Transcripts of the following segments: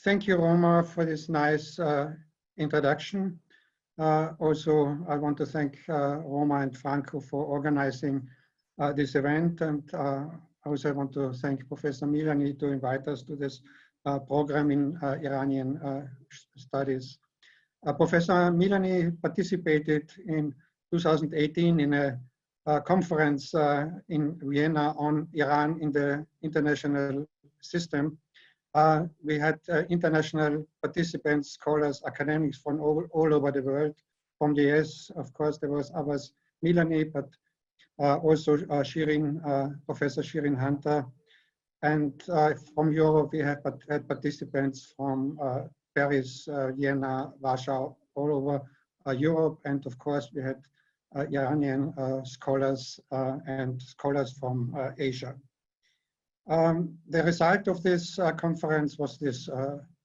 Thank you, Roma, for this nice introduction. Also, I want to thank Roma and Franco for organizing this event, and also I want to thank Professor Milani to invite us to this program in Iranian studies. Professor Milani participated in 2018 in a conference in Vienna on Iran in the international system. We had international participants, scholars, academics from all over the world. From the US, of course, there was Abbas Milani, but also Professor Shirin Hunter. And from Europe, we had participants from Paris, Vienna, Warsaw, all over Europe. And of course, we had Iranian scholars and scholars from Asia. The result of this conference was this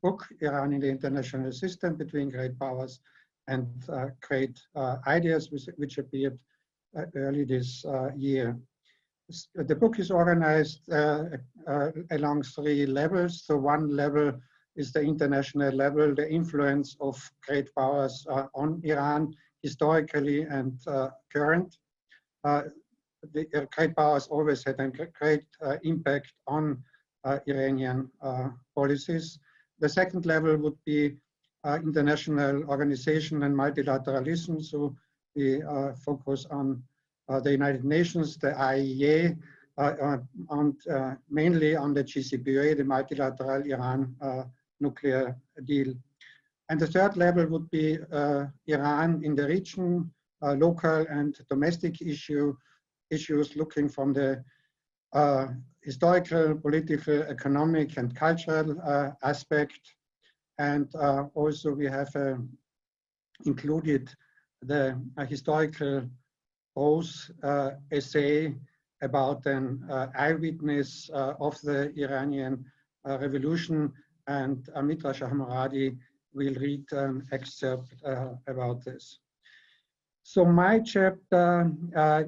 book, Iran in the International System, Between Great Powers and Great Ideas, which appeared early this year. The book is organized along 3 levels. So one level is the international level, the influence of great powers on Iran, historically and current. The great powers always had a great impact on Iranian policies. The second level would be international organization and multilateralism. So we focus on the United Nations, the IAEA, and mainly on the JCPOA, the multilateral Iran nuclear deal. And the third level would be Iran in the region, local and domestic issues looking from the historical, political, economic, and cultural aspect. And also we have included the historical prose essay about an eyewitness of the Iranian revolution, and Mitra Shahmoradi will read an excerpt about this. So my chapter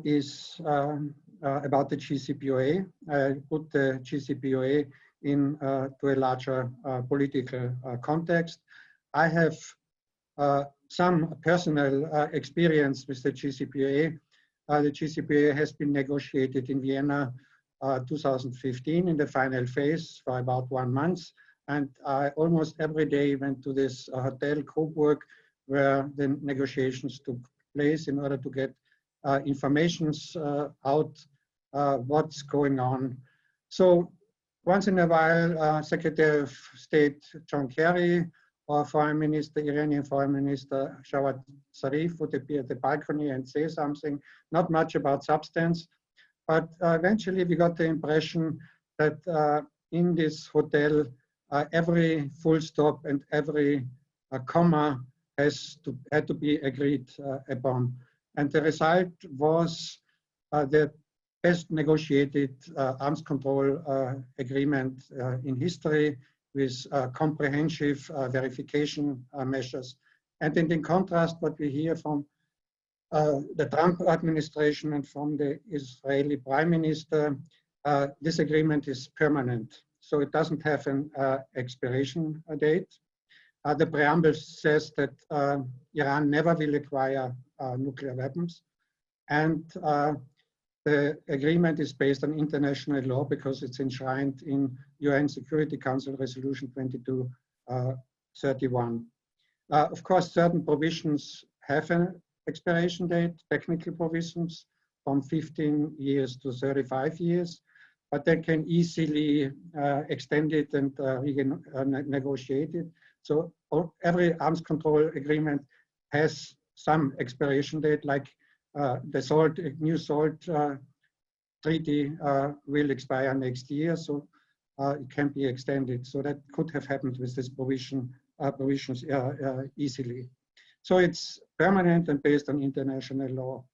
is about the JCPOA. I put the JCPOA in to a larger political context. I have some personal experience with the JCPOA. The JCPOA has been negotiated in Vienna 2015 in the final phase for about 1 month. And I almost every day went to this hotel, Coburg, where the negotiations took place in order to get informations out what's going on. So once in a while, Secretary of State John Kerry or Foreign Minister, Iranian Foreign Minister Jawad Zarif would appear at the balcony and say something, not much about substance. But eventually we got the impression that in this hotel, every full stop and every comma had to be agreed upon. And the result was the best negotiated arms control agreement in history, with comprehensive verification measures. And in contrast, what we hear from the Trump administration and from the Israeli Prime Minister, this agreement is permanent. So it doesn't have an expiration date. The preamble says that Iran never will acquire nuclear weapons. And the agreement is based on international law because it's enshrined in UN Security Council Resolution 2231. Of course, certain provisions have an expiration date, technical provisions from 15 years to 35 years, but they can easily extend it and negotiate it. So every arms control agreement has some expiration date, like the new SALT treaty will expire next year, so it can be extended. So that could have happened with this provisions easily. So it's permanent and based on international law.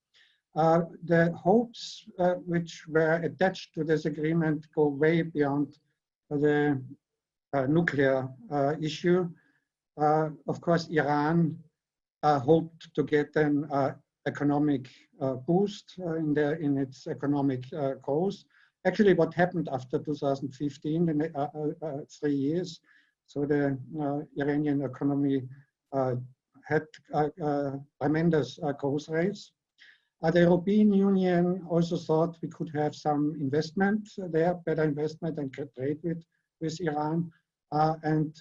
The hopes which were attached to this agreement go way beyond the nuclear issue. Of course, Iran hoped to get an economic boost in its economic growth. Actually, what happened after 2015, in 3 years, So the Iranian economy had tremendous growth rates. The European Union also thought we could have some investment there, better investment and trade with Iran. And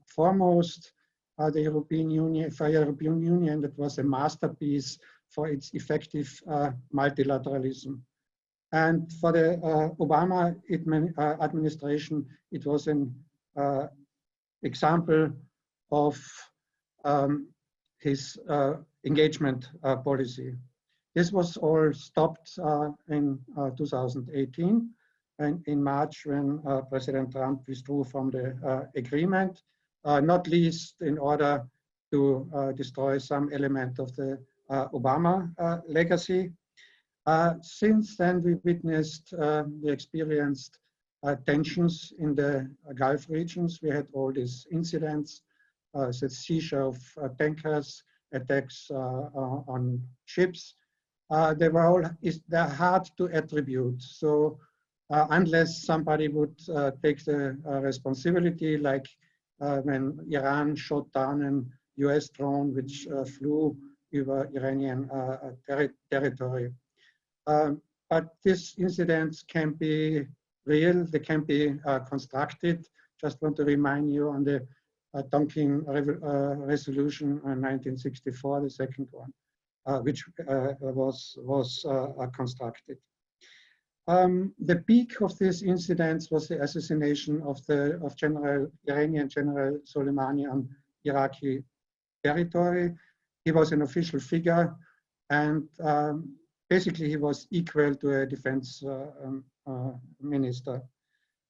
foremost, the European Union, for European Union, that was a masterpiece for its effective multilateralism. And for the Obama administration, it was an example of his engagement policy. This was all stopped in 2018, and in March when President Trump withdrew from the agreement, not least in order to destroy some element of the Obama legacy. Since then, we witnessed, we experienced tensions in the Gulf regions. We had all these incidents, the seizure of tankers, attacks on ships. They're hard to attribute. So unless somebody would take the responsibility, like when Iran shot down an US drone which flew over Iranian territory. But these incidents can be real, they can be constructed. Just want to remind you on the Tonkin resolution in 1964, the second one, which was constructed. The peak of these incidents was the assassination of Iranian General Soleimani on Iraqi territory. He was an official figure, and basically he was equal to a defense minister.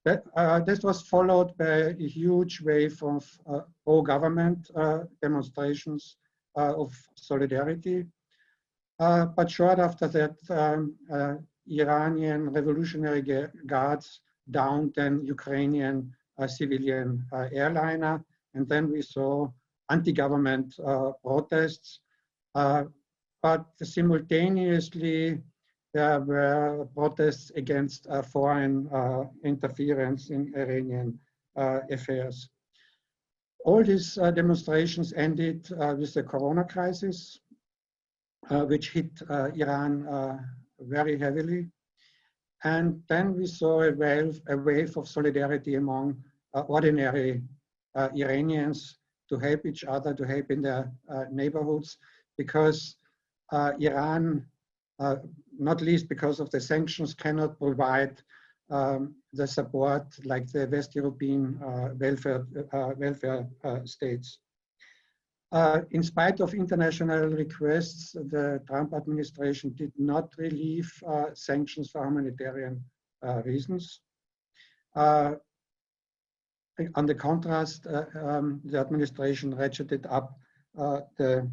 This was followed by a huge wave of pro-government demonstrations of solidarity. But short after that, Iranian Revolutionary Guards downed an Ukrainian civilian airliner, and then we saw anti-government protests. But simultaneously, there were protests against foreign interference in Iranian affairs. All these demonstrations ended with the corona crisis, which hit Iran very heavily. And then we saw a wave of solidarity among ordinary Iranians to help each other, to help in their neighborhoods, because Iran, not least because of the sanctions, cannot provide the support like the West European welfare states. In spite of international requests, the Trump administration did not relieve sanctions for humanitarian reasons. On the contrast, the administration ratcheted up the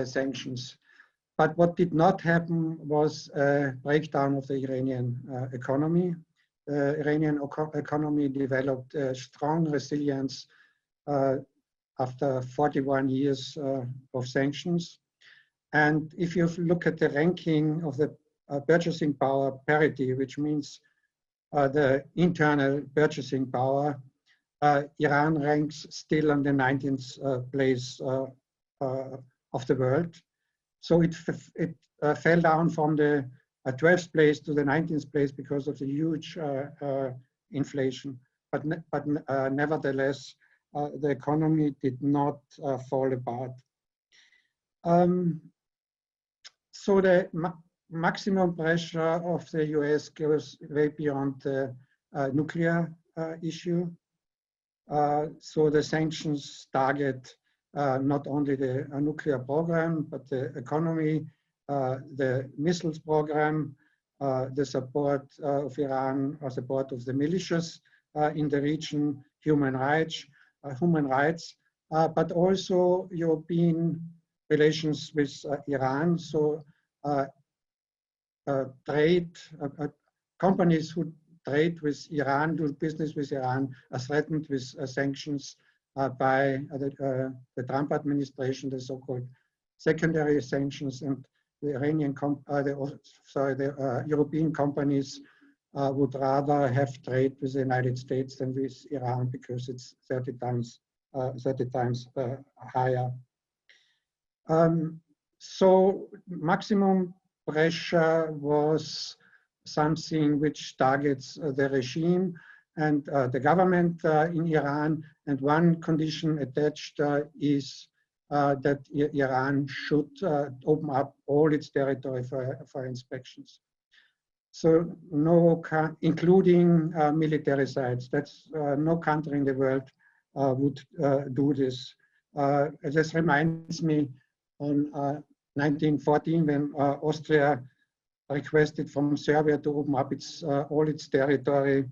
sanctions. But what did not happen was a breakdown of the Iranian economy. The Iranian economy developed a strong resilience after 41 years of sanctions. And if you look at the ranking of the purchasing power parity, which means the internal purchasing power, Iran ranks still on the 19th place of the world. So it fell down from the 12th place to the 19th place because of the huge inflation. But nevertheless, the economy did not fall apart. So the maximum pressure of the US goes way beyond the nuclear issue. So the sanctions target not only the nuclear program, but the economy, the missiles program, the support of Iran, or support of the militias in the region, human rights, but also European relations with Iran. So trade, companies who trade with Iran, do business with Iran, are threatened with sanctions by the Trump administration, the so-called secondary sanctions, and the European companies would rather have trade with the United States than with Iran because it's 30 times higher. So maximum pressure was something which targets the regime and the government in Iran. And one condition attached is that Iran should open up all its territory for inspections. So no, including military sites, that's no country in the world would do this. This reminds me on 1914 when Austria requested from Serbia to open up all its territory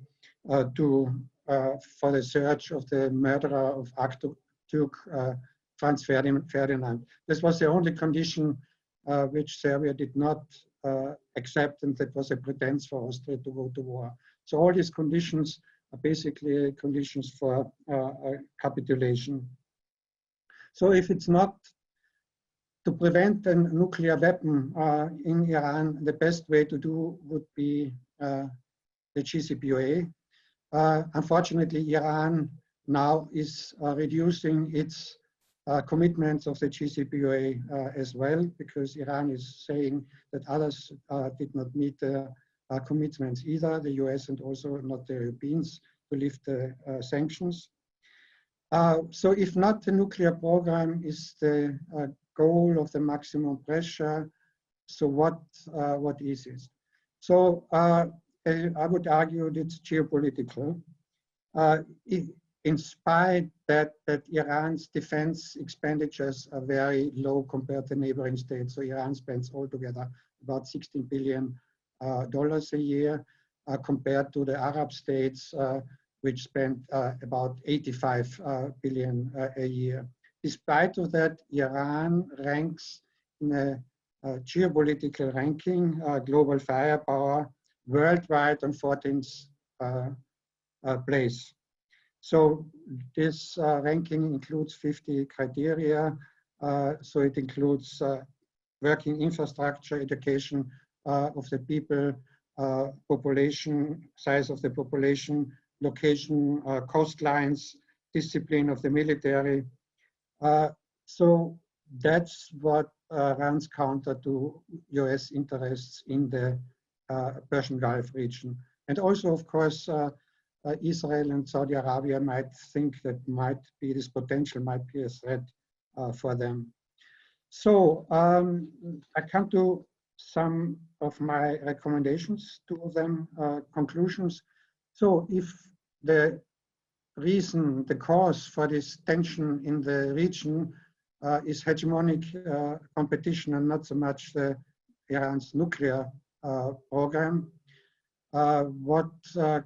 for the search of the murderer of Archduke Franz Ferdinand. This was the only condition which Serbia did not accept, and that was a pretense for Austria to go to war. So all these conditions are basically conditions for capitulation. So if it's not to prevent a nuclear weapon in Iran, the best way to do would be the JCPOA. Unfortunately, Iran now is reducing its commitments of the JCPOA as well, because Iran is saying that others did not meet their commitments either, the US and also not the Europeans, to lift the sanctions. So if not the nuclear program is the goal of the maximum pressure, so what is it? So I would argue that it's geopolitical. In spite that Iran's defense expenditures are very low compared to neighboring states. So Iran spends altogether about $16 billion a year compared to the Arab states, which spend about $85 billion a year. Despite of that, Iran ranks in a geopolitical ranking, global firepower, worldwide on 14th place. So this ranking includes 50 criteria. So it includes working infrastructure, education of the people, population, size of the population, location, coastlines, discipline of the military. So that's what runs counter to US interests in the Persian Gulf region. And also, of course, Israel and Saudi Arabia might think that this potential might be a threat for them. So I come to some of my recommendations, two of them conclusions. So if the reason, the cause for this tension in the region is hegemonic competition and not so much Iran's nuclear program, what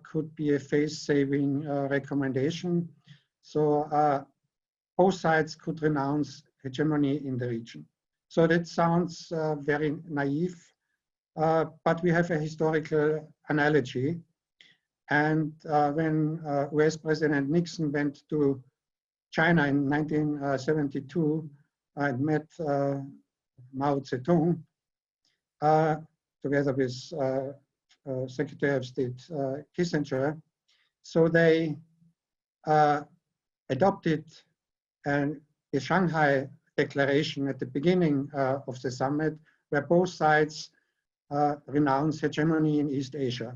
could be a face-saving recommendation? So both sides could renounce hegemony in the region. So that sounds very naive, but we have a historical analogy. And when US President Nixon went to China in 1972 and met Mao Zedong, together with Secretary of State Kissinger. So they adopted the Shanghai Declaration at the beginning of the summit, where both sides renounced hegemony in East Asia.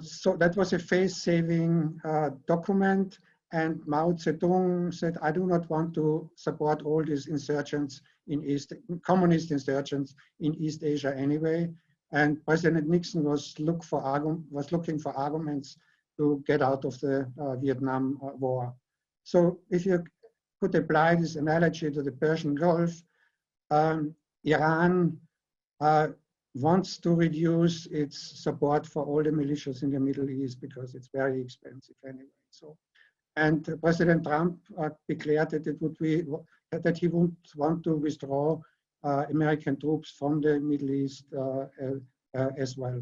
So that was a face-saving document, and Mao Zedong said, I do not want to support all these insurgents in communist insurgents in East Asia anyway. And President Nixon was looking for arguments to get out of the Vietnam War. So if you could apply this analogy to the Persian Gulf, Iran wants to reduce its support for all the militias in the Middle East because it's very expensive anyway. So, and President Trump declared that that he would want to withdraw American troops from the Middle East as well.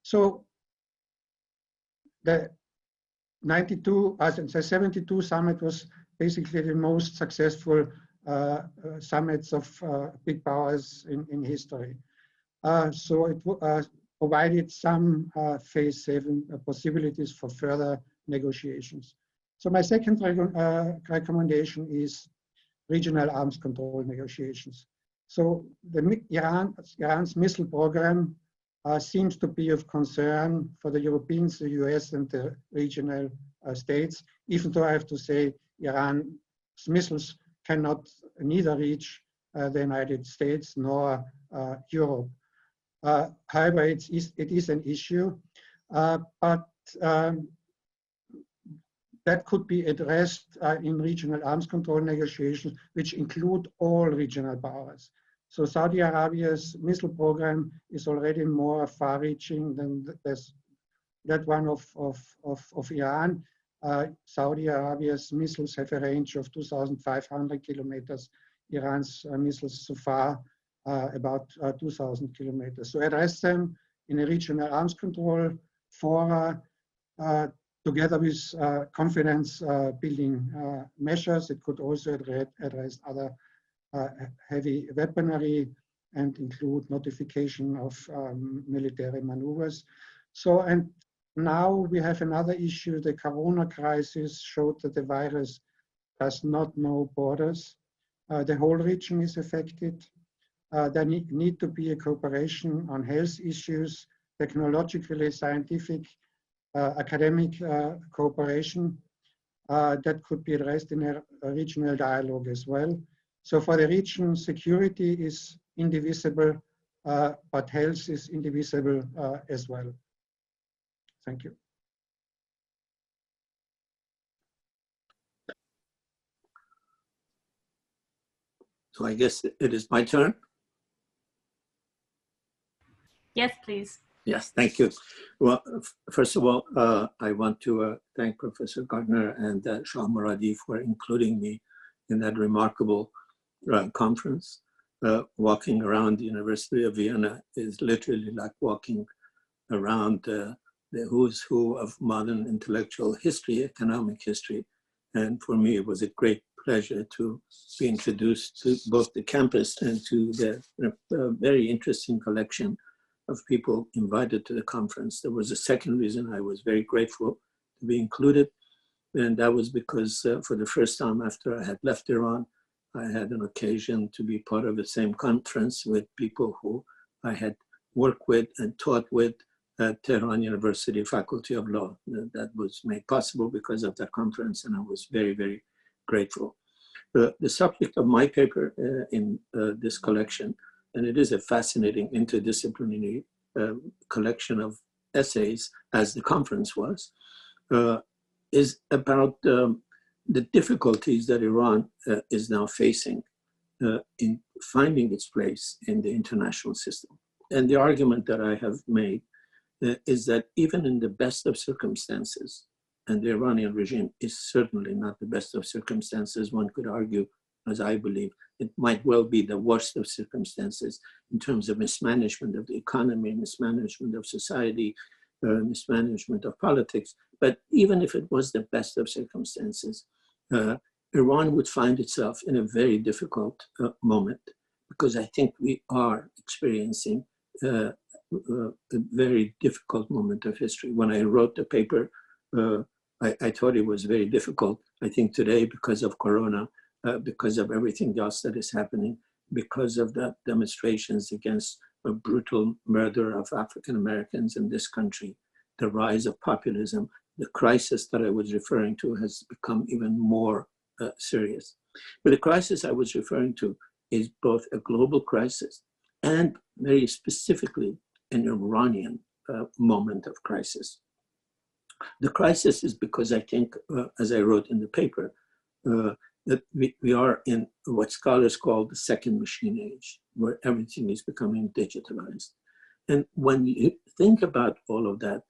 So the 72 summit was basically the most successful summits of big powers in history. So provided some face-saving possibilities for further negotiations. So my second recommendation is regional arms control negotiations. So Iran's missile program seems to be of concern for the Europeans, the US, and the regional states, even though I have to say Iran's missiles cannot neither reach the United States nor Europe. However, it is an issue, but that could be addressed in regional arms control negotiations, which include all regional powers. So Saudi Arabia's missile program is already more far-reaching than that one of Iran. Saudi Arabia's missiles have a range of 2,500 kilometers. Iran's missiles so far about 2,000 kilometers. So address them in a regional arms control fora together with confidence building measures. It could also address other heavy weaponry and include notification of military maneuvers. So, and now we have another issue. The corona crisis showed that the virus does not know borders. The whole region is affected. There need to be a cooperation on health issues, technologically, scientific, academic cooperation that could be addressed in a regional dialogue as well. So for the region, security is indivisible, but health is indivisible as well. Thank you. So I guess it is my turn. Yes, please. Yes, thank you. Well, first of all, I want to thank Professor Gärtner and Shahmoradi for including me in that remarkable conference. Walking around the University of Vienna is literally like walking around the who's who of modern intellectual history, economic history. And for me, it was a great pleasure to be introduced to both the campus and to the very interesting collection of people invited to the conference. There was a second reason I was very grateful to be included, and that was because for the first time after I had left Iran, I had an occasion to be part of the same conference with people who I had worked with and taught with at Tehran University Faculty of Law. That was made possible because of that conference, and I was very, very grateful. The subject of my paper in this collection, and it is a fascinating interdisciplinary collection of essays, as the conference was, is about the difficulties that Iran is now facing in finding its place in the international system. And the argument that I have made is that even in the best of circumstances, and the Iranian regime is certainly not the best of circumstances, one could argue, as I believe, it might well be the worst of circumstances in terms of mismanagement of the economy, mismanagement of society, mismanagement of politics. But even if it was the best of circumstances, Iran would find itself in a very difficult moment, because I think we are experiencing a very difficult moment of history. When I wrote the paper, I thought it was very difficult. I think today, because of Corona, because of everything else that is happening, because of the demonstrations against a brutal murder of African Americans in this country, the rise of populism, the crisis that I was referring to has become even more serious. But the crisis I was referring to is both a global crisis and very specifically an Iranian moment of crisis. The crisis is because I think, as I wrote in the paper, that we are in what scholars call the second machine age, where everything is becoming digitalized. And when you think about all of that,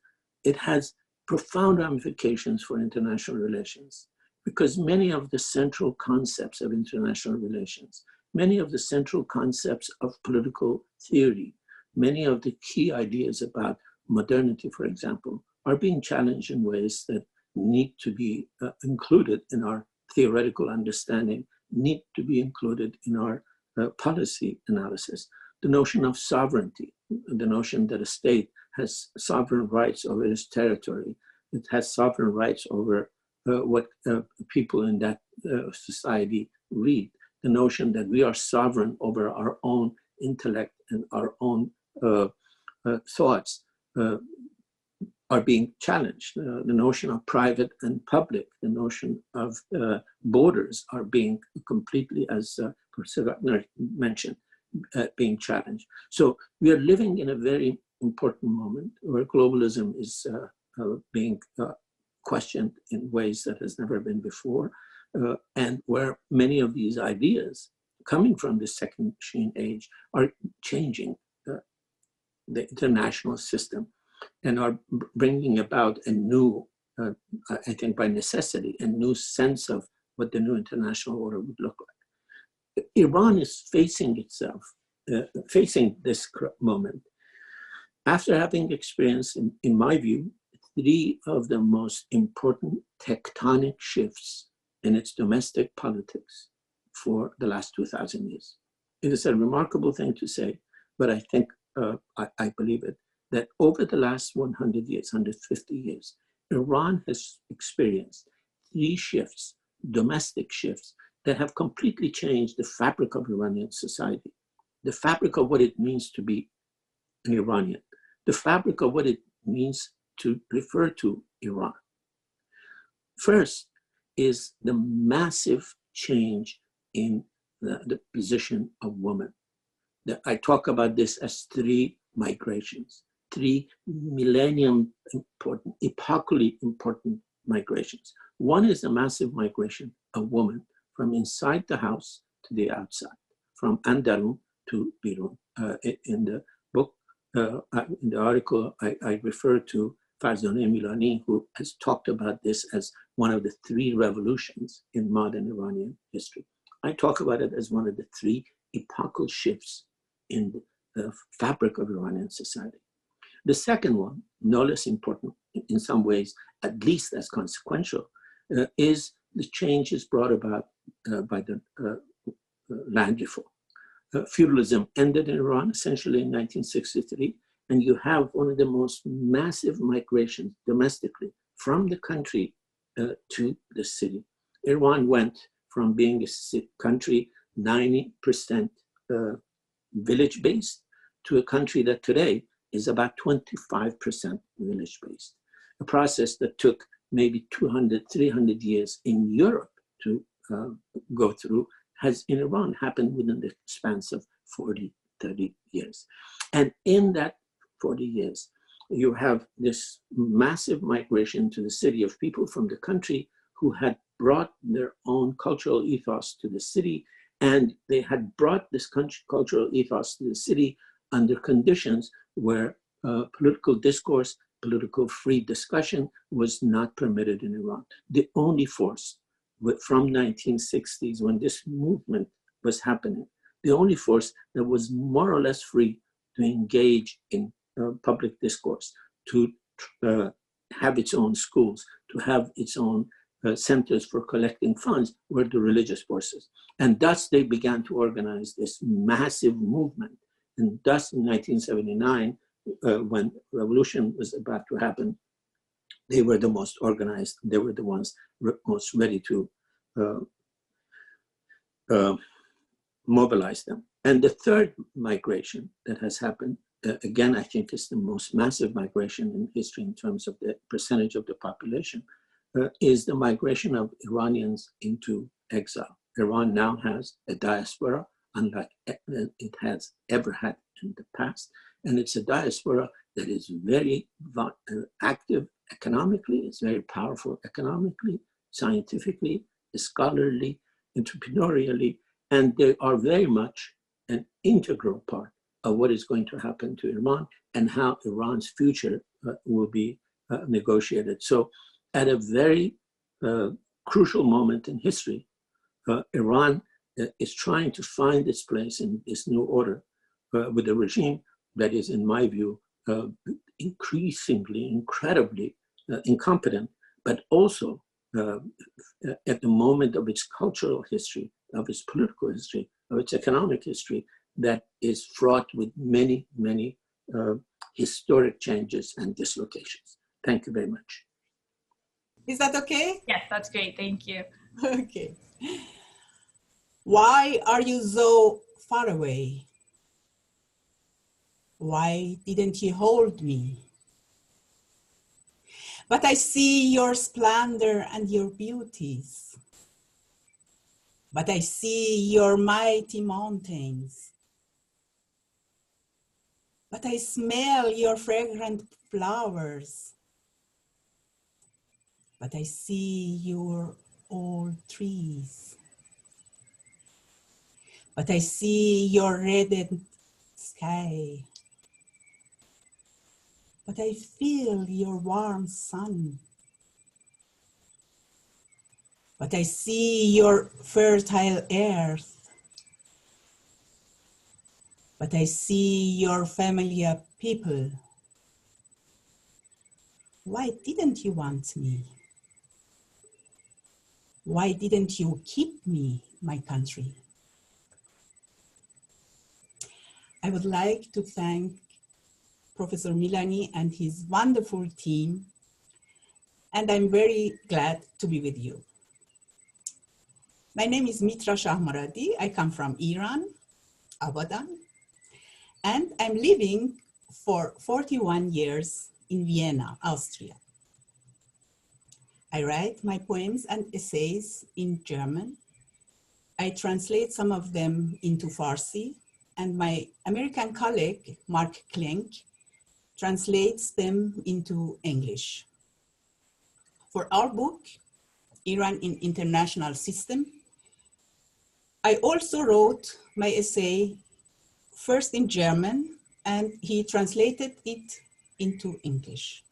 it has profound ramifications for international relations, because many of the central concepts of international relations, many of the central concepts of political theory, many of the key ideas about modernity, for example, are being challenged in ways that need to be included in our theoretical understanding, need to be included in our policy analysis. The notion of sovereignty, the notion that a state has sovereign rights over its territory. It has sovereign rights over what people in that society read. The notion that we are sovereign over our own intellect and our own thoughts are being challenged. The notion of private and public, the notion of borders are being completely, as Professor Gärtner mentioned, being challenged. So we are living in a very important moment where globalism is being questioned in ways that has never been before, and where many of these ideas coming from the second machine age are changing the international system and are bringing about a new, I think by necessity, a new sense of what the new international order would look like. Iran is facing itself, facing this moment, after having experienced, in my view, three of the most important tectonic shifts in its domestic politics for the last 2,000 years. It is a remarkable thing to say, but I think, I believe it, that over the last 100 years, 150 years, Iran has experienced three shifts, domestic shifts, that have completely changed the fabric of Iranian society, the fabric of what it means to be an Iranian, the fabric of what it means to refer to Iran. First is the massive change in the position of women. I talk about this as three migrations, 3 millennium important, epochally important migrations. One is a massive migration of women from inside the house to the outside, from Andarun to Birun. In the book, in the article, I refer to Farzaneh Milani, who has talked about this as one of the 3 revolutions in modern Iranian history. I talk about it as one of the 3 epochal shifts in the fabric of Iranian society. The second one, no less important in some ways, at least as consequential, is the changes brought about by the land reform. Feudalism ended in Iran essentially in 1963, and you have one of the most massive migrations domestically from the country to the city. Iran went from being a country 90% village-based to a country that today is about 25% village-based. A process that took maybe 200, 300 years in Europe to go through has in Iran happened within the span of 40, 30 years. And in that 40 years, you have this massive migration to the city of people from the country who had brought their own cultural ethos to the city, and they had brought this cultural ethos to the city under conditions where political discourse, political free discussion was not permitted in Iran. The only force from 1960s, when this movement was happening, the only force that was more or less free to engage in public discourse, to have its own schools, to have its own centers for collecting funds, were the religious forces. And thus they began to organize this massive movement. And thus in 1979, when revolution was about to happen, they were the most organized. They were the ones most ready to mobilize them. And the third migration that has happened, again, I think is the most massive migration in history in terms of the percentage of the population, is the migration of Iranians into exile. Iran now has a diaspora, unlike it has ever had in the past. And it's a diaspora that is very active economically, it's very powerful economically, scientifically, scholarly, entrepreneurially, and they are very much an integral part of what is going to happen to Iran and how Iran's future will be negotiated. So at a very crucial moment in history, Iran is trying to find its place in this new order with a regime that is, in my view, increasingly, incredibly incompetent, but also at the moment of its cultural history, of its political history, of its economic history, that is fraught with many, many historic changes and dislocations. Thank you very much. Is that okay? Yes, that's great. Thank you. Okay. Why are you so far away? Why didn't you hold me? But I see your splendor and your beauties. But I see your mighty mountains. But I smell your fragrant flowers. But I see your old trees. But I see your reddened sky. But I feel your warm sun. But I see your fertile earth. But I see your familiar people. Why didn't you want me? Why didn't you keep me, my country? I would like to thank Professor Milani and his wonderful team, and I'm very glad to be with you. My name is Mitra Shahmoradi. I come from Iran, Abadan, and I'm living for 41 years in Vienna, Austria. I write my poems and essays in German. I translate some of them into Farsi, and my American colleague, Mark Klenk, translates them into English. For our book, Iran in International System, I also wrote my essay first in German, and he translated it into English.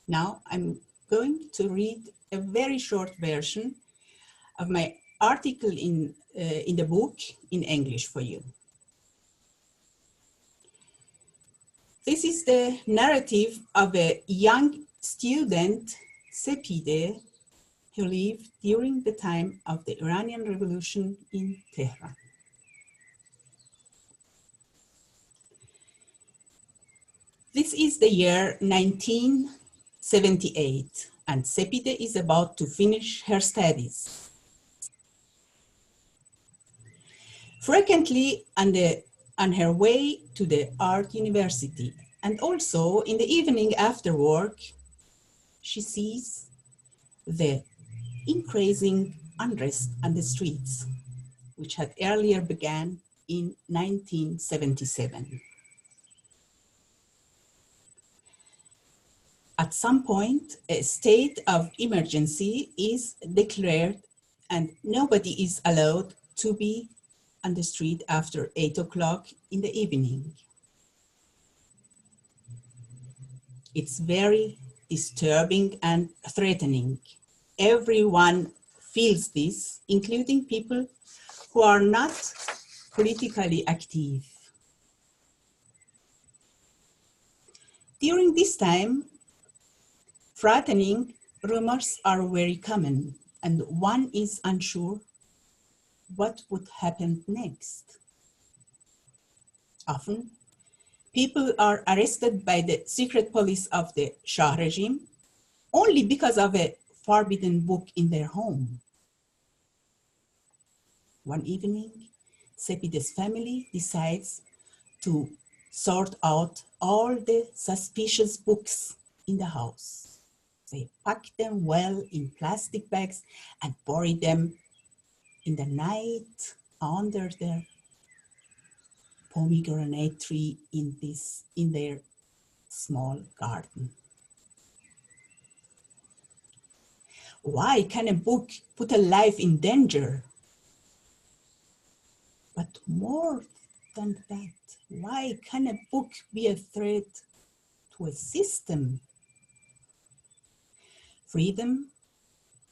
Now I'm going to read a very short version of my article in the book in English for you. This is the narrative of a young student, Sepide, who lived during the time of the Iranian Revolution in Tehran. This is the year 1978, and Sepide is about to finish her studies. Frequently on her way to the art university, and also in the evening after work, she sees the increasing unrest on the streets, which had earlier begun in 1977. At some point, a state of emergency is declared and nobody is allowed to be on the street after 8 o'clock in the evening. It's very disturbing and threatening. Everyone feels this, including people who are not politically active. During this time, frightening rumors are very common, and one is unsure what would happen next. Often, people are arrested by the secret police of the Shah regime only because of a forbidden book in their home. One evening, Sepide's family decides to sort out all the suspicious books in the house. They pack them well in plastic bags and bury them in the night under the pomegranate tree in their small garden. Why can a book put a life in danger? But more than that, why can a book be a threat to a system? Freedom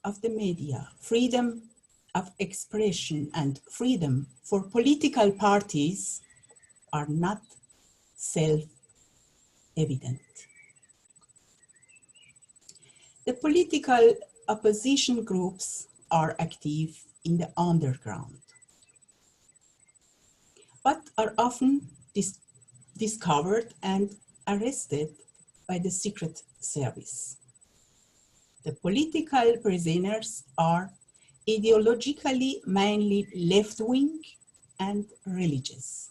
of the media, freedom of expression, and freedom for political parties are not self-evident. The political opposition groups are active in the underground, but are often discovered and arrested by the Secret Service. The political prisoners are ideologically mainly left-wing and religious.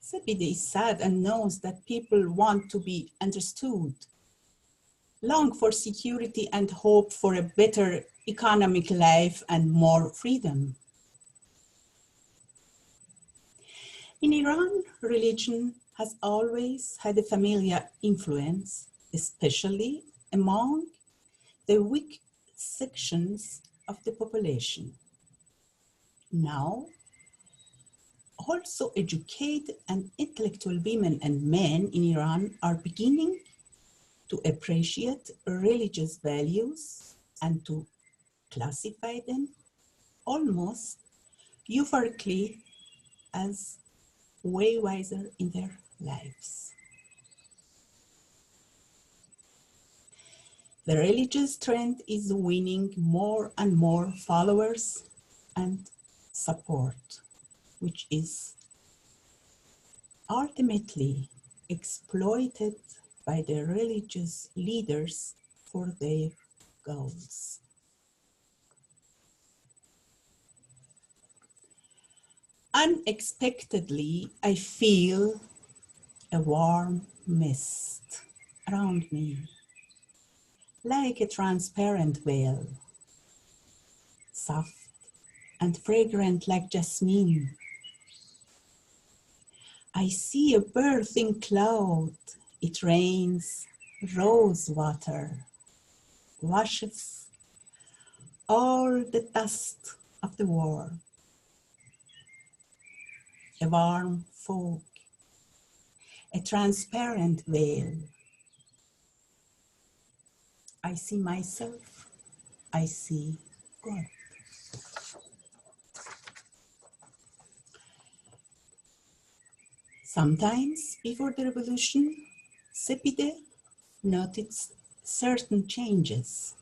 Sepide is sad and knows that people want to be understood, long for security and hope for a better economic life and more freedom. In Iran, religion has always had a familiar influence, especially among the weak sections of the population. Now, also educated and intellectual women and men in Iran are beginning to appreciate religious values and to classify them almost euphorically as way wiser in their lives. The religious trend is winning more and more followers and support, which is ultimately exploited by the religious leaders for their goals. Unexpectedly, I feel a warm mist around me, like a transparent veil, soft and fragrant like jasmine. I see a birthing cloud. It rains rose water, washes all the dust of the war. A warm fog, a transparent veil. I see myself, I see God. Sometimes before the revolution, Sepide noticed certain changes.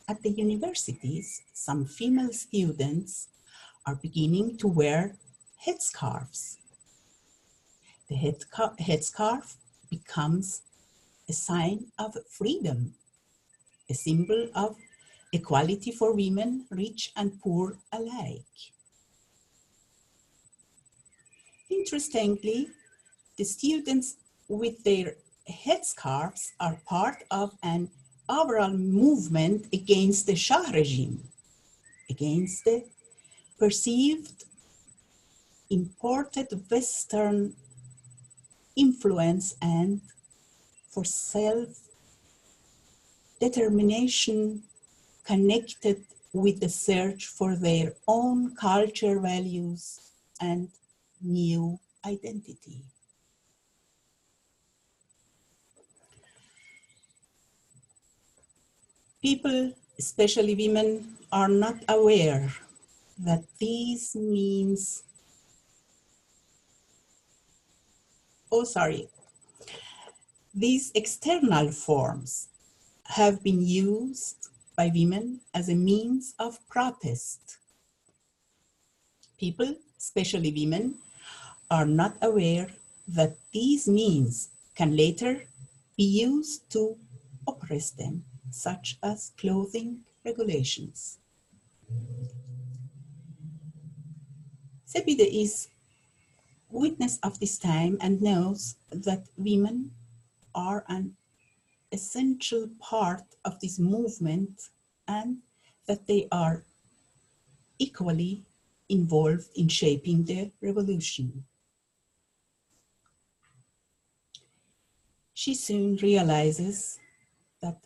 At the universities, some female students are beginning to wear headscarves. The headscarf becomes a sign of freedom, a symbol of equality for women, rich and poor alike. Interestingly, the students with their headscarves are part of an overall movement against the Shah regime, against the perceived imported Western influence and for self-determination connected with the search for their own culture, values, and new identity. People, especially women, are not aware that these means, these external forms have been used by women as a means of protest. People, especially women, are not aware that these means can later be used to oppress them, such as clothing regulations. Sepide is witness of this time and knows that women are an essential part of this movement and that they are equally involved in shaping the revolution. She soon realizes that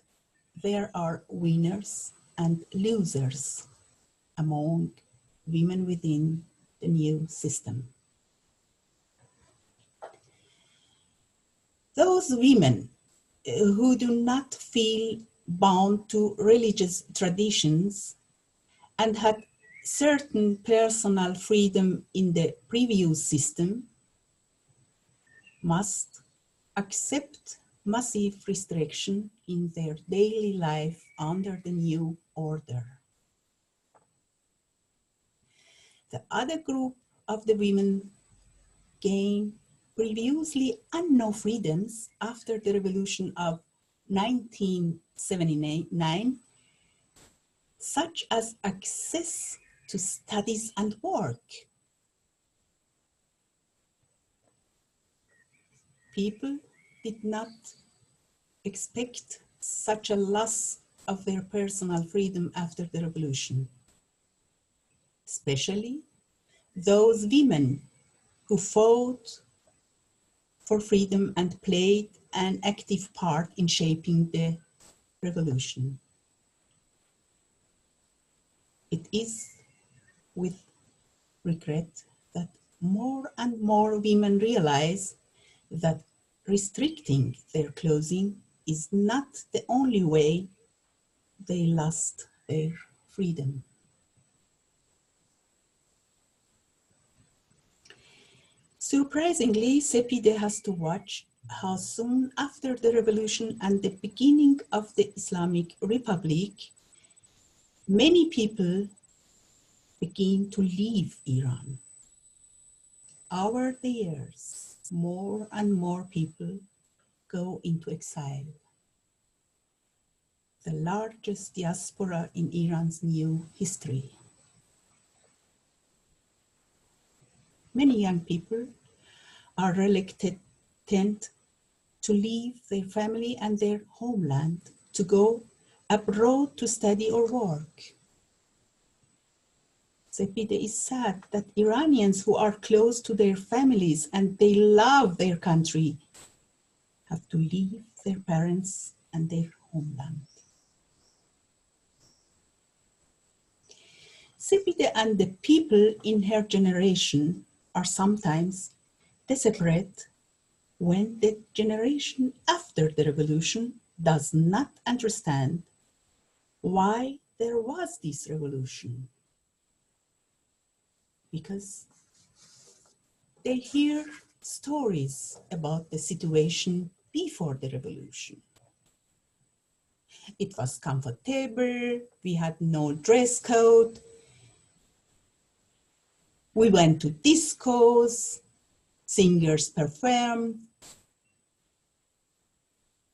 there are winners and losers among women within the new system. Those women who do not feel bound to religious traditions and had certain personal freedom in the previous system must accept massive restriction in their daily life under the new order. The other group of the women gained previously unknown freedoms after the revolution of 1979, such as access to studies and work. People did not expect such a loss of their personal freedom after the revolution, especially those women who fought for freedom and played an active part in shaping the revolution. It is with regret that more and more women realize that restricting their clothing is not the only way they lost their freedom. Surprisingly, CPD has to watch how soon after the revolution and the beginning of the Islamic Republic, many people begin to leave Iran. Over the years, more and more people go into exile. The largest diaspora in Iran's new history. Many young people are reluctant to leave their family and their homeland to go abroad to study or work. Sepide is sad that Iranians who are close to their families and they love their country have to leave their parents and their homeland. Sepide and the people in her generation are sometimes desperate when the generation after the revolution does not understand why there was this revolution. Because they hear stories about the situation before the revolution. It was comfortable, we had no dress code, we went to discos, singers performed,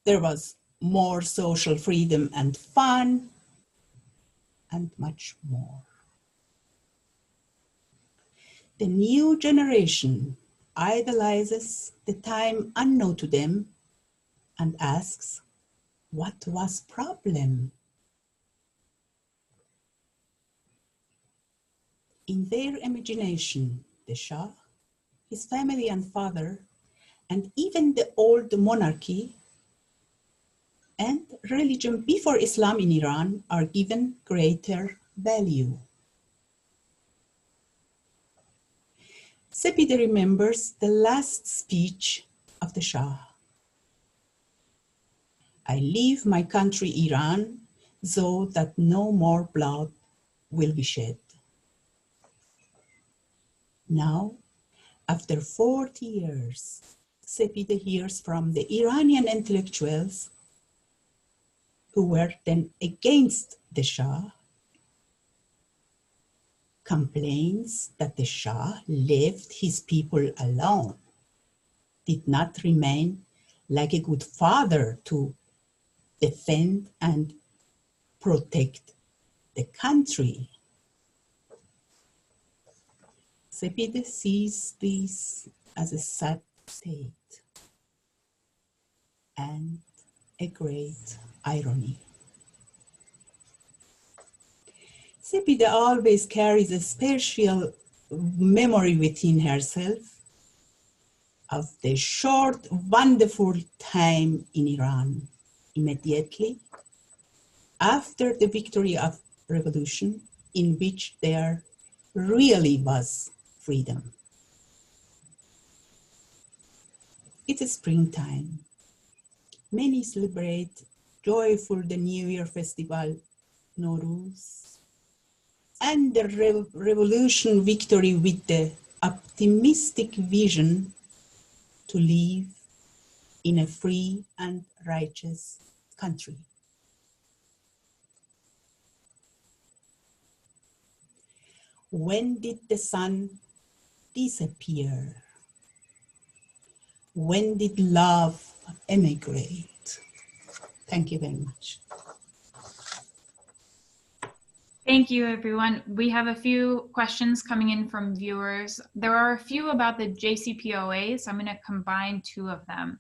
there was more social freedom and fun, and much more. The new generation idolizes the time unknown to them and asks, what was problem? In their imagination, the Shah, his family and father, and even the old monarchy and religion before Islam in Iran are given greater value. Sepide remembers the last speech of the Shah. I leave my country, Iran, so that no more blood will be shed. Now, after 40 years, Sepide hears from the Iranian intellectuals who were then against the Shah, complains that the Shah left his people alone, did not remain like a good father to defend and protect the country. Sepide sees this as a sad state and a great irony. Sepide always carries a special memory within herself of the short, wonderful time in Iran, immediately after the victory of revolution, in which there really was freedom. It's a springtime. Many celebrate joyful the New Year festival, Nowruz, and the revolution victory with the optimistic vision to live in a free and righteous country. When did the sun disappear? When did love emigrate? Thank you very much. Thank you, everyone. We have a few questions coming in from viewers. There are a few about the JCPOA, so I'm going to combine two of them.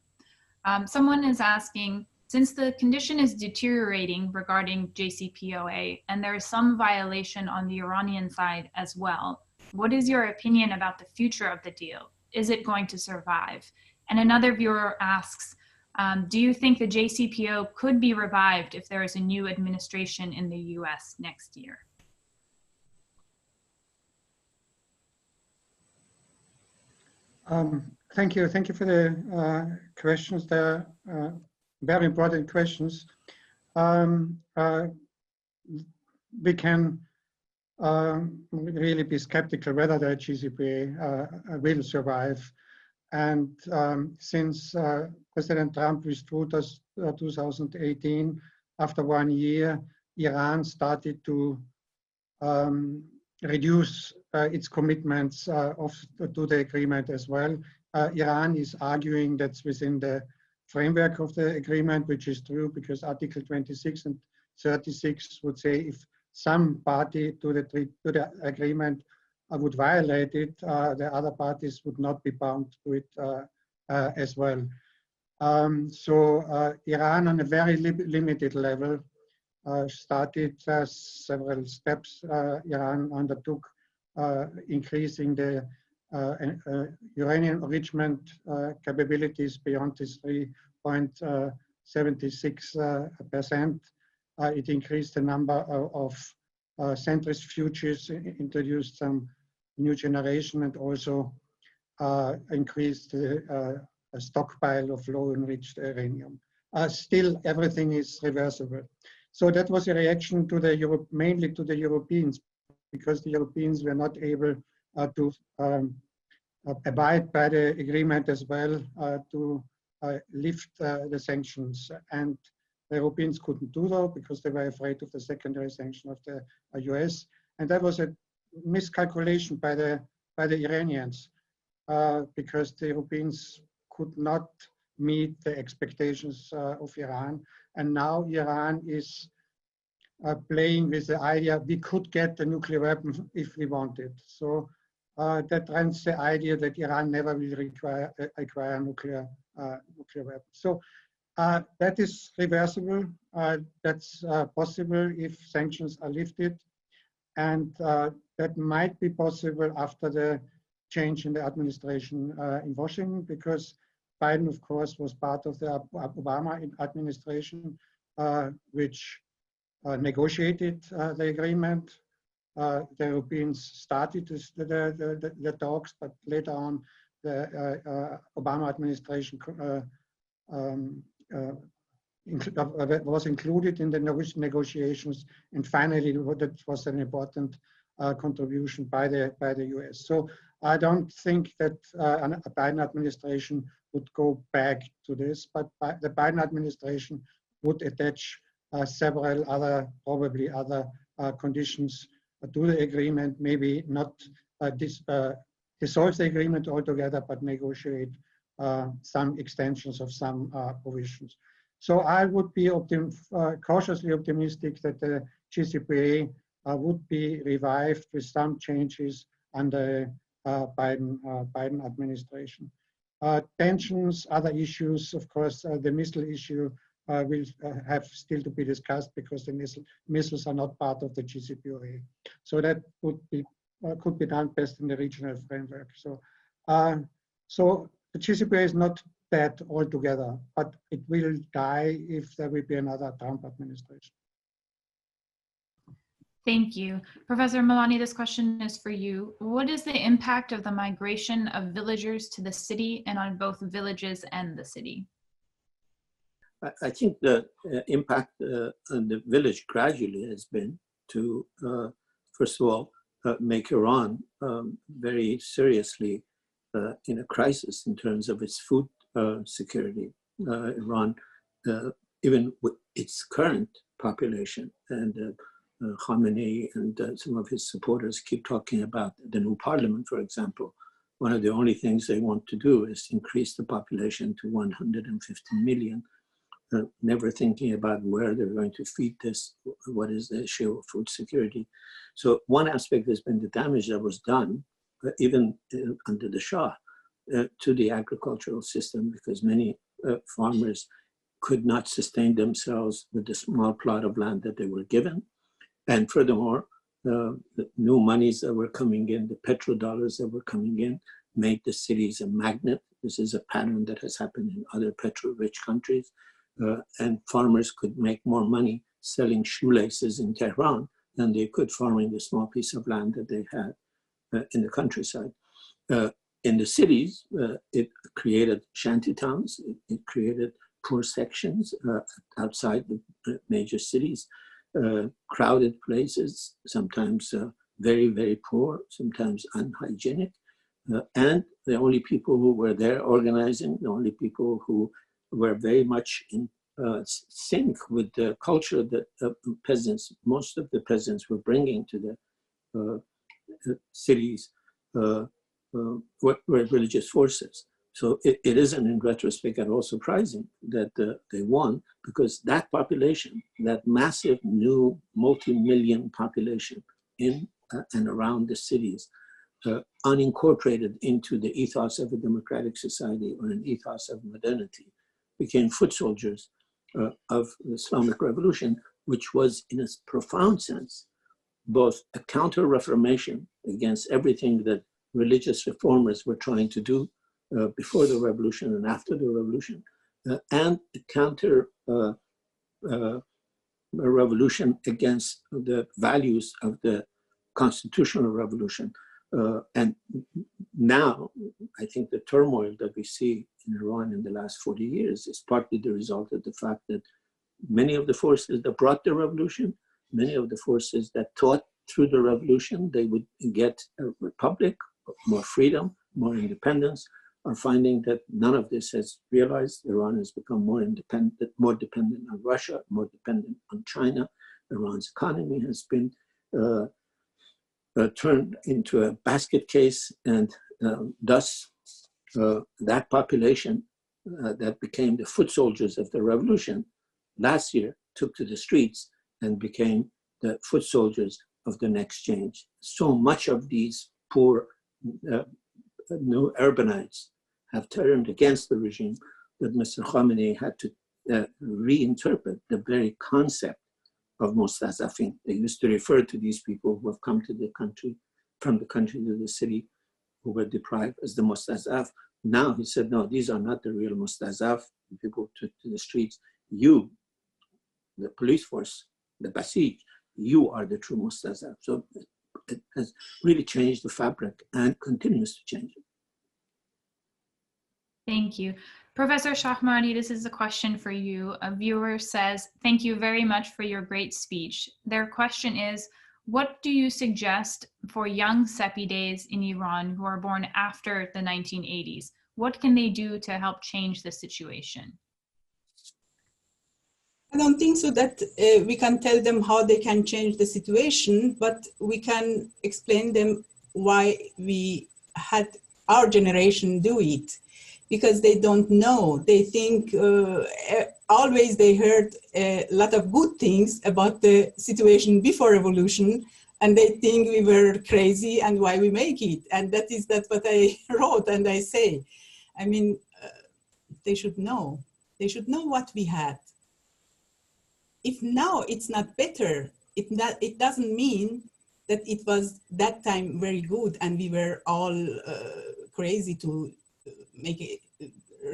Someone is asking, since the condition is deteriorating regarding JCPOA and there is some violation on the Iranian side as well, what is your opinion about the future of the deal? Is it going to survive? And another viewer asks, do you think the JCPOA could be revived if there is a new administration in the US next year? Thank you. Thank you for the questions. They're very important questions. We can really be skeptical whether the JCPOA will survive. And since President Trump withdrew 2018, after 1 year, Iran started to reduce its commitments to the agreement as well. Iran is arguing that's within the framework of the agreement, which is true because Article 26 and 36 would say if some party to the agreement would violate it, the other parties would not be bound to it as well. So Iran on a very limited level started several steps Iran undertook, increasing the uranium enrichment capabilities beyond this 3.76%. It increased the number of centrifuges, introduced some new generation, and also increased the stockpile of low enriched uranium. Still, everything is reversible. So that was a reaction to the mainly to the Europeans, because the Europeans were not able to abide by the agreement as well to lift the sanctions. And the Europeans couldn't do that because they were afraid of the secondary sanction of the US. And that was a miscalculation by the Iranians because the Europeans could not meet the expectations of Iran. And now Iran is playing with the idea we could get a nuclear weapon if we wanted. So that runs the idea that Iran never will acquire nuclear weapons. So that is reversible. That's possible if sanctions are lifted. And that might be possible after the change in the administration in Washington, because Biden, of course, was part of the Obama administration, which negotiated the agreement. The Europeans started the talks, but later on, the Obama administration was included in the negotiations, and finally, that was an important contribution by the US. So I don't think that a Biden administration would go back to this, but the Biden administration would attach several other, probably other conditions to the agreement, maybe not dissolve the agreement altogether, but negotiate some extensions of some provisions. So I would be cautiously optimistic that the JCPOA would be revived with some changes under Biden administration. Tensions, other issues, of course, the missile issue will have still to be discussed because the missiles are not part of the JCPOA. So that would be could be done best in the regional framework. So, so the JCPOA is not dead altogether, but it will die if there will be another Trump administration. Thank you. Professor Milani, this question is for you. What is the impact of the migration of villagers to the city and on both villages and the city? I think the impact on the village gradually has been to, first of all, make Iran very seriously in a crisis in terms of its food security. Iran, even with its current population, and Khamenei and some of his supporters keep talking about the new parliament, for example, one of the only things they want to do is increase the population to 150 million, never thinking about where they're going to feed this, what is the issue of food security. So one aspect has been the damage that was done, even under the Shah, to the agricultural system, because many farmers could not sustain themselves with the small plot of land that they were given. And furthermore, the new monies that were coming in, the petrodollars that were coming in, made the cities a magnet. This is a pattern that has happened in other petrol-rich countries. And farmers could make more money selling shoelaces in Tehran than they could farming the small piece of land that they had in the countryside. In the cities, it created shanty towns, it created poor sections outside the major cities, crowded places, sometimes very, very poor, sometimes unhygienic. And the only people who were there organizing, the only people who were very much in sync with the culture that peasants, most of the peasants were bringing to the cities, were religious forces. So it isn't in retrospect at all surprising that they won, because that population, that massive new multi-million population in and around the cities, unincorporated into the ethos of a democratic society or an ethos of modernity, became foot soldiers of the Islamic Revolution, which was in a profound sense both a counter-reformation against everything that religious reformers were trying to do before the revolution and after the revolution, and a counter revolution against the values of the constitutional revolution. And now, I think the turmoil that we see in Iran in the last 40 years is partly the result of the fact that many of the forces that brought the revolution, many of the forces that thought through the revolution they would get a republic, more freedom, more independence, are finding that none of this has realized. Iran has become more independent, more dependent on Russia, more dependent on China. Iran's economy has been turned into a basket case, and thus that population that became the foot soldiers of the revolution last year took to the streets and became the foot soldiers of the next change. So much of these poor new urbanites have turned against the regime that Mr. Khamenei had to reinterpret the very concept of mustazafin. They used to refer to these people who have come to the country, from the country to the city, who were deprived, as the mustazaf. Now he said, no, these are not the real mustazaf. People took to the streets. You, the police force, the Basij, you are the true mustazaf. So it has really changed the fabric and continues to change it. Thank you. Professor Shahmoradi, this is a question for you. A viewer says, thank you very much for your great speech. Their question is, what do you suggest for young Sepides in Iran who are born after the 1980s? What can they do to help change the situation? I don't think so that we can tell them how they can change the situation, but we can explain them why we had our generation do it. Because they don't know. They think always they heard a lot of good things about the situation before revolution, and they think we were crazy and why we make it. And that's what I wrote and I say. I mean, they should know. They should know what we had. If now it's not better, it doesn't mean that it was that time very good and we were all crazy to make a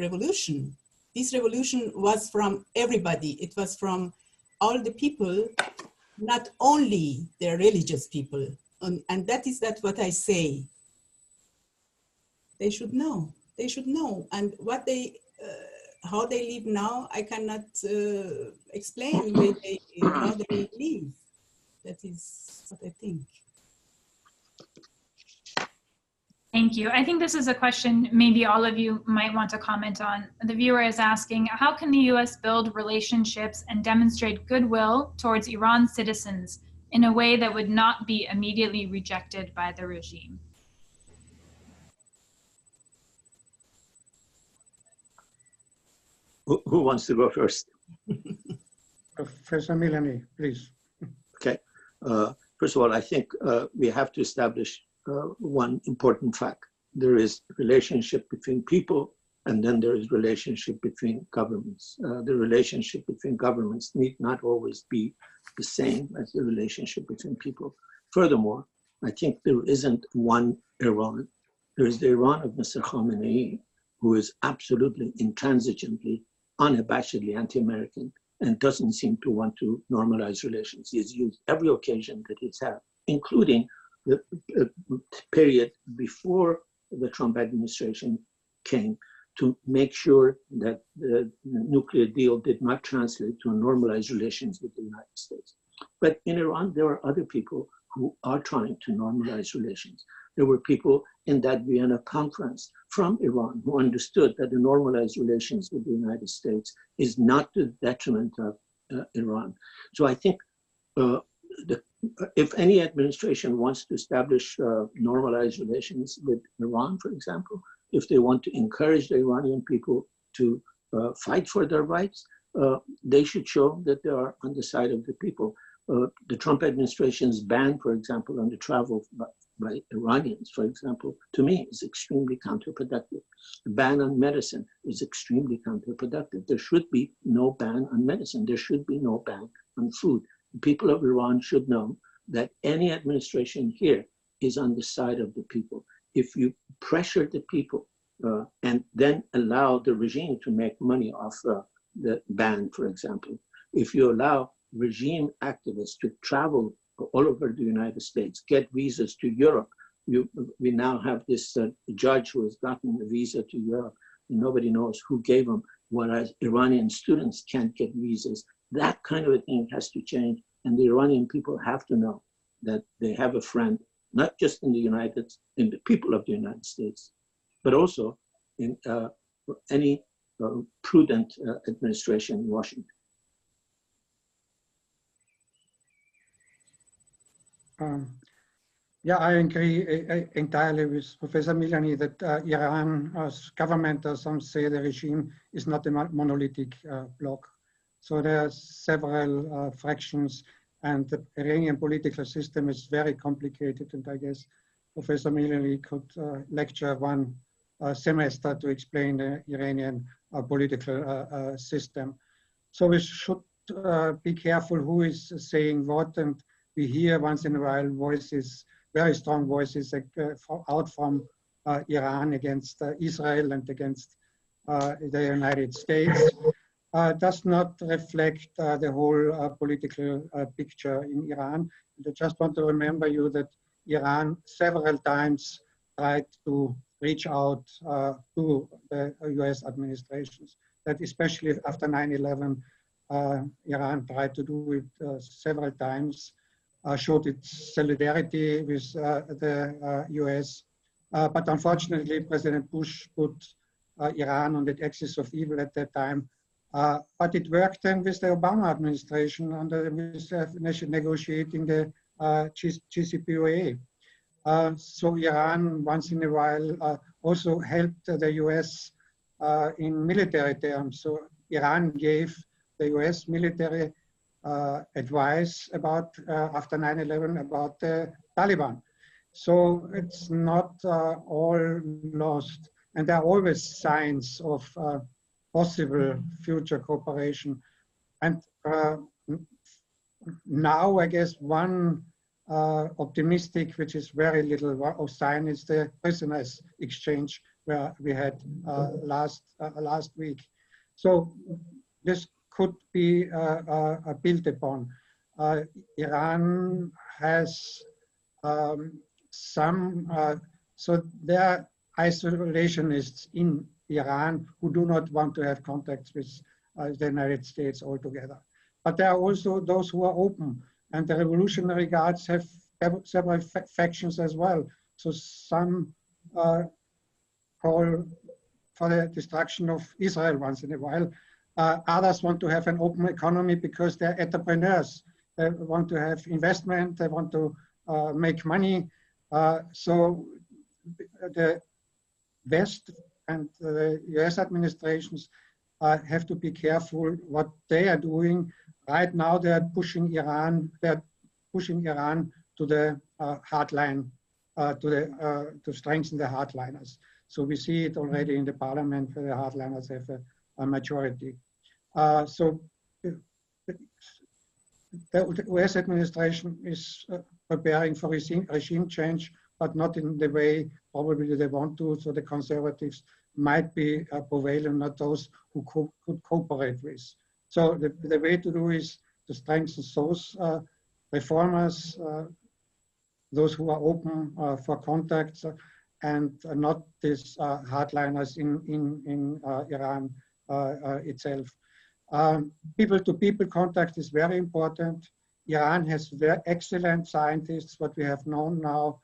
revolution. This revolution was from everybody. It was from all the people, not only the religious people. And that is what I say. They should know. They should know. And what they, how they live now, I cannot explain how they live. That is what I think. Thank you. I think this is a question maybe all of you might want to comment on. The viewer is asking, how can the US build relationships and demonstrate goodwill towards Iran's citizens in a way that would not be immediately rejected by the regime? Who wants to go first? Professor Milani, please. Okay. First of all, I think we have to establish one important fact. There is relationship between people, and then there is relationship between governments. The relationship between governments need not always be the same as the relationship between people. Furthermore, I think there isn't one Iran. There is the Iran of Mr. Khamenei, who is absolutely intransigently, unabashedly anti-American, and doesn't seem to want to normalize relations. He has used every occasion that he's had, including the period before the Trump administration came, to make sure that the nuclear deal did not translate to normalized relations with the United States. But in Iran, there are other people who are trying to normalize relations. There were people in that Vienna conference from Iran who understood that the normalized relations with the United States is not to the detriment of Iran. So I think if any administration wants to establish normalized relations with Iran, for example, if they want to encourage the Iranian people to fight for their rights, they should show that they are on the side of the people. The Trump administration's ban, for example, on the travel by Iranians, for example, to me is extremely counterproductive. The ban on medicine is extremely counterproductive. There should be no ban on medicine. There should be no ban on food. The people of Iran should know that any administration here is on the side of the people. If you pressure the people and then allow the regime to make money off the ban, for example, if you allow regime activists to travel all over the United States, get visas to Europe. We now have this judge who has gotten a visa to Europe, and nobody knows who gave him, whereas Iranian students can't get visas. That kind of a thing has to change, and the Iranian people have to know that they have a friend, not just in the people of the United States, but also in any prudent administration in Washington. Yeah, I agree entirely with Professor Milani that Iran's government, or some say the regime, is not a monolithic bloc. So there are several fractions, and the Iranian political system is very complicated, and I guess Professor Milani could lecture one semester to explain the Iranian political system. So we should be careful who is saying what, and we hear once in a while voices, very strong voices out from Iran against Israel and against the United States. Does not reflect the whole political picture in Iran. And I just want to remember you that Iran several times tried to reach out to the US administrations, that especially after 9/11, Iran tried to do it several times. Showed its solidarity with the US. But unfortunately, President Bush put Iran on the axis of evil at that time. But it worked then with the Obama administration with negotiating the JCPOA. So Iran, once in a while, also helped the US in military terms. So Iran gave the US military advice about after 9/11 about the Taliban. So it's not all lost, and there are always signs of possible future cooperation. And now, I guess one optimistic, which is very little of sign, is the prisoners exchange where we had last week. So this could be built upon. Iran has so there are isolationists in Iran who do not want to have contacts with the United States altogether. But there are also those who are open, and the Revolutionary Guards have several factions as well. So some call for the destruction of Israel once in a while. Others want to have an open economy because they're entrepreneurs. They want to have investment, they want to make money. So the West and the US administrations have to be careful what they are doing. Right now, they are pushing Iran. They're pushing Iran to the hardline, to strengthen the hardliners. So we see it already in the parliament where the hardliners have a majority. So the US administration is preparing for regime change, but not in the way probably they want to. So the conservatives might be prevalent, not those who could cooperate with. So the way to do is to strengthen those reformers, those who are open for contacts, and not these hardliners in Iran itself. People-to-people contact is very important. Iran has very excellent scientists, what we have known now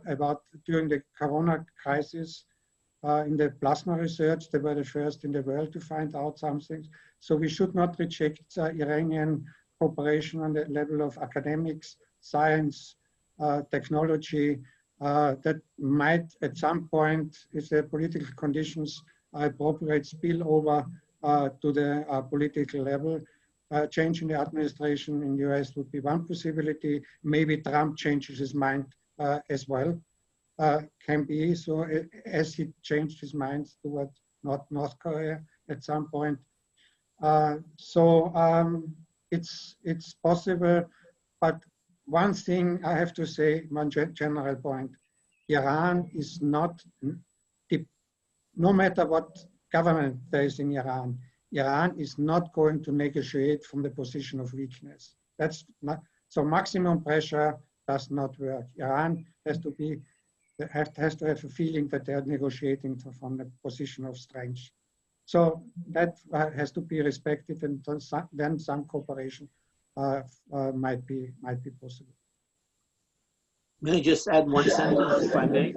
about during the corona crisis in the plasma research. They were the first in the world to find out something. So we should not reject Iranian cooperation on the level of academics, science, technology, that might at some point, if the political conditions are appropriate, spill over to the political level. Change in the administration in the US would be one possibility. Maybe Trump changes his mind as well. Can be so as he changed his mind toward North Korea at some point. It's possible, but one thing I have to say, one general point, Iran is not, no matter what government there is in Iran, Iran is not going to negotiate from the position of weakness. That's not, so maximum pressure does not work. Iran has to have a feeling that they're negotiating from the position of strength. So that has to be respected, and then some cooperation might be possible. May I just add one sentence, if I may?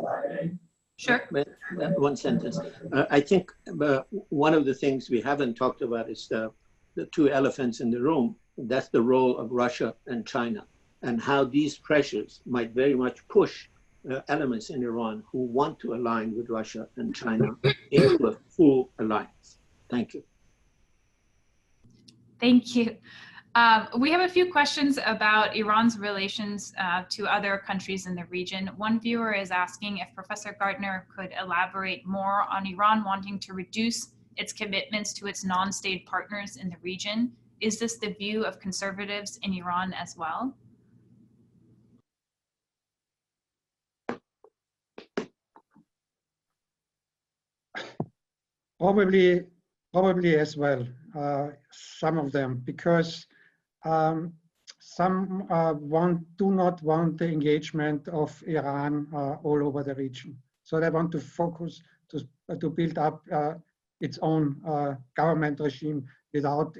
Sure. One sentence. I think one of the things we haven't talked about is the two elephants in the room. That's the role of Russia and China, and how these pressures might very much push elements in Iran who want to align with Russia and China into a full alliance. Thank you. Thank you. We have a few questions about Iran's relations to other countries in the region. One viewer is asking if Professor Gärtner could elaborate more on Iran wanting to reduce its commitments to its non-state partners in the region. Is this the view of conservatives in Iran as well? Probably as well, some of them, because some do not want the engagement of Iran all over the region. So they want to focus to build up its own government regime without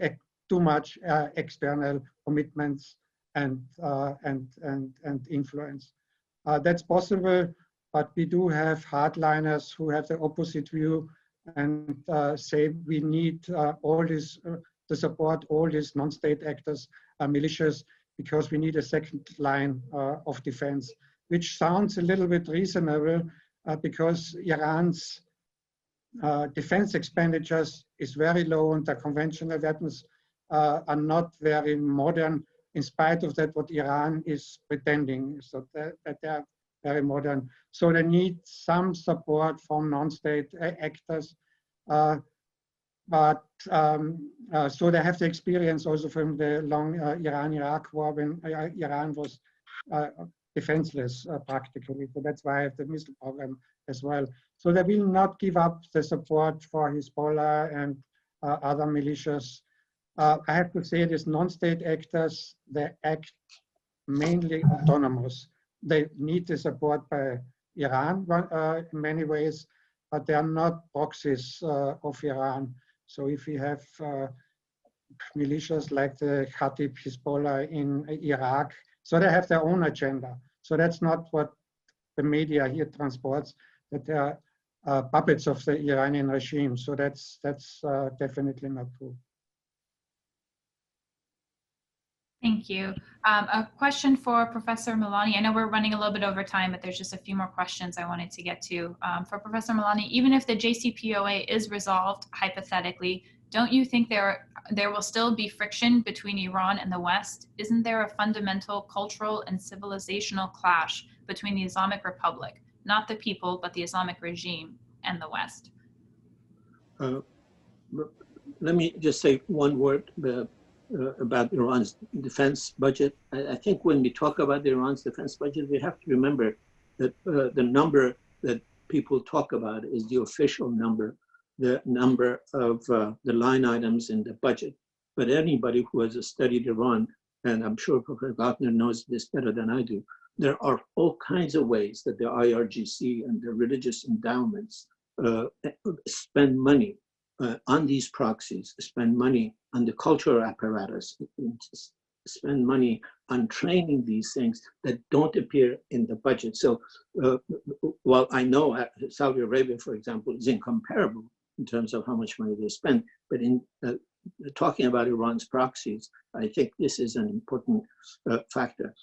too much external commitments and influence. That's possible, but we do have hardliners who have the opposite view and say we need all this to support all these non-state actors, militias, because we need a second line of defense, which sounds a little bit reasonable because Iran's defense expenditures is very low and the conventional weapons are not very modern, in spite of that what Iran is pretending, so that they are very modern. So they need some support from non-state actors. So they have the experience also from the long Iran-Iraq war when Iran was defenseless practically. So that's why I have the missile program as well. So they will not give up the support for Hezbollah and other militias. I have to say these non-state actors, they act mainly autonomous. They need the support by Iran in many ways, but they are not proxies of Iran. So if we have militias like the Khatib Hezbollah in Iraq, so they have their own agenda. So that's not what the media here transports, that they are puppets of the Iranian regime. So that's definitely not true. Thank you. A question for Professor Milani. I know we're running a little bit over time, but there's just a few more questions I wanted to get to. For Professor Milani, even if the JCPOA is resolved hypothetically, don't you think there will still be friction between Iran and the West? Isn't there a fundamental cultural and civilizational clash between the Islamic Republic, not the people, but the Islamic regime, and the West? Let me just say one word about Iran's defense budget. I think when we talk about Iran's defense budget, we have to remember that the number that people talk about is the official number, the number of the line items in the budget. But anybody who has studied Iran, and I'm sure Professor Gärtner knows this better than I do, there are all kinds of ways that the IRGC and the religious endowments spend money on these proxies, spend money on the cultural apparatus, spend money on training these things that don't appear in the budget. So while I know Saudi Arabia, for example, is incomparable in terms of how much money they spend, but in talking about Iran's proxies, I think this is an important factor.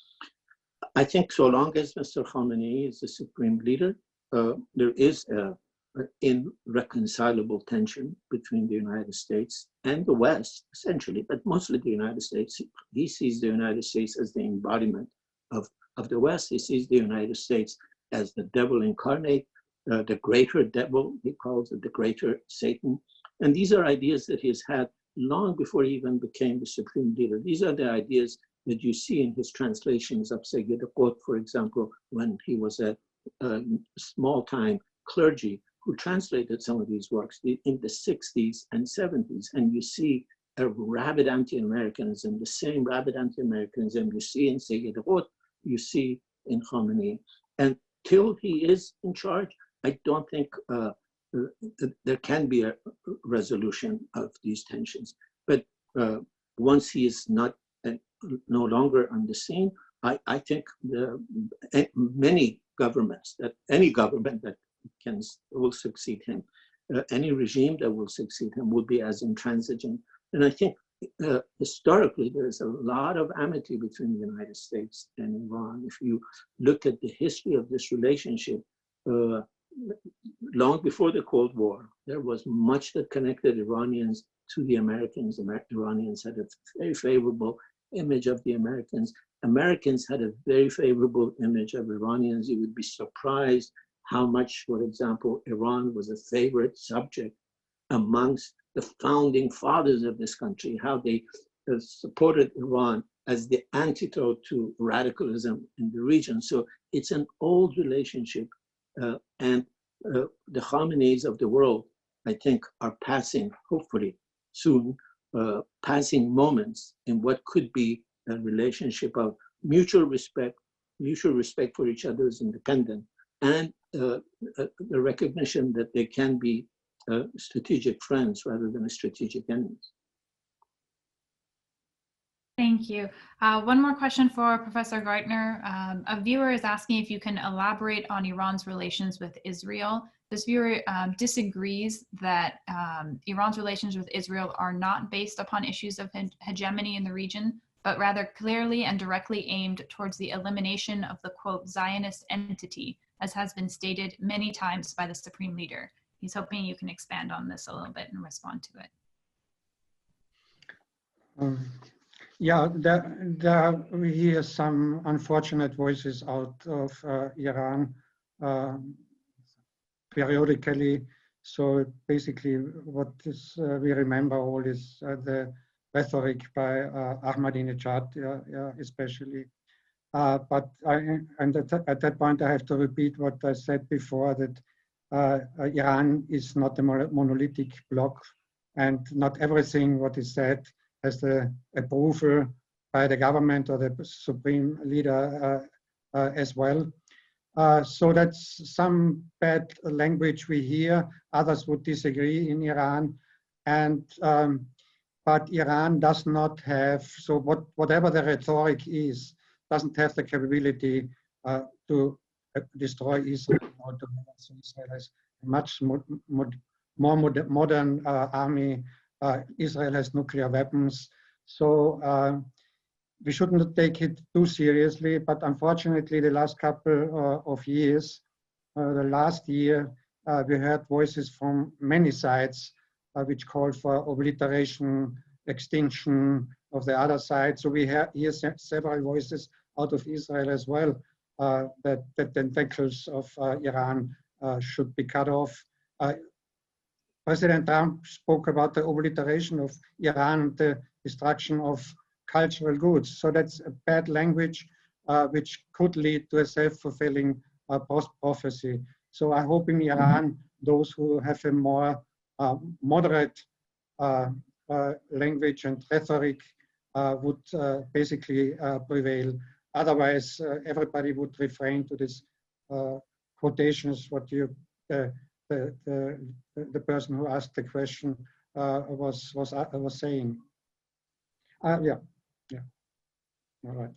I think so long as Mr. Khamenei is the supreme leader, there is an irreconcilable tension between the United States and the West, essentially, but mostly the United States. He sees the United States as the embodiment of the West. He sees the United States as the devil incarnate, the greater devil, he calls it the greater Satan. And these are ideas that he's had long before he even became the supreme leader. These are the ideas that you see in his translations of Sayyid Qutb, for example, when he was a small-time clergy who translated some of these works in the 60s and 70s. And you see a rabid anti-Americanism, the same rabid anti-Americanism you see in Sayyid Qutb, you see in Khamenei. And till he is in charge, I don't think there can be a resolution of these tensions. But once he is no longer on the scene, I think many governments, any government that will succeed him, any regime that will succeed him will be as intransigent. And I think historically there is a lot of amity between the United States and Iran. If you look at the history of this relationship, long before the Cold War, there was much that connected Iranians to the Americans. Iranians had a very favorable image of the Americans. Americans had a very favorable image of Iranians. You would be surprised how much, for example, Iran was a favorite subject amongst the founding fathers of this country, how they supported Iran as the antidote to radicalism in the region. So it's an old relationship. And the Khameneis of the world, I think, are passing, hopefully soon, passing moments in what could be a relationship of mutual respect for each other's independence, and the recognition that they can be strategic friends rather than strategic enemies. Thank you. One more question for Professor Gärtner. A viewer is asking if you can elaborate on Iran's relations with Israel. This viewer disagrees that Iran's relations with Israel are not based upon issues of hegemony in the region, but rather clearly and directly aimed towards the elimination of the, quote, Zionist entity, as has been stated many times by the Supreme Leader. He's hoping you can expand on this a little bit and respond to it. Yeah, we hear some unfortunate voices out of Iran periodically. So basically what is, we remember all is the rhetoric by Ahmadinejad, especially. But at that point, I have to repeat what I said before, that Iran is not a monolithic bloc, and not everything what is said has the approval by the government or the supreme leader as well. So that's some bad language we hear. Others would disagree in Iran. And but Iran does not have, so whatever the rhetoric is, doesn't have the capability to destroy Israel. So Israel has a much more modern army. Israel has nuclear weapons. So we shouldn't take it too seriously, but unfortunately the last couple of years, the last year, we heard voices from many sides which called for obliteration, extinction of the other side. So we hear several voices out of Israel as well, that the tentacles of Iran should be cut off. President Trump spoke about the obliteration of Iran, the destruction of cultural goods. So that's a bad language, which could lead to a self-fulfilling prophecy. So I hope in Iran, those who have a more moderate language and rhetoric would basically prevail. Otherwise, everybody would refrain to these quotations, what you, the person who asked the question was saying. Yeah. All right.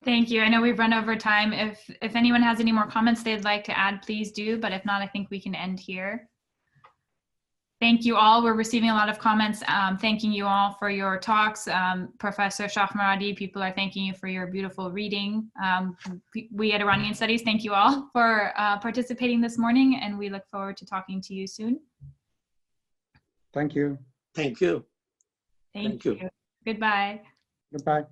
Thank you. I know we've run over time. If anyone has any more comments they'd like to add, please do. But if not, I think we can end here. Thank you all. We're receiving a lot of comments thanking you all for your talks. Professor Shahmoradi, people are thanking you for your beautiful reading. We at Iranian Studies thank you all for participating this morning, and we look forward to talking to you soon. Thank you. Thank you. Thank you. Goodbye. Goodbye.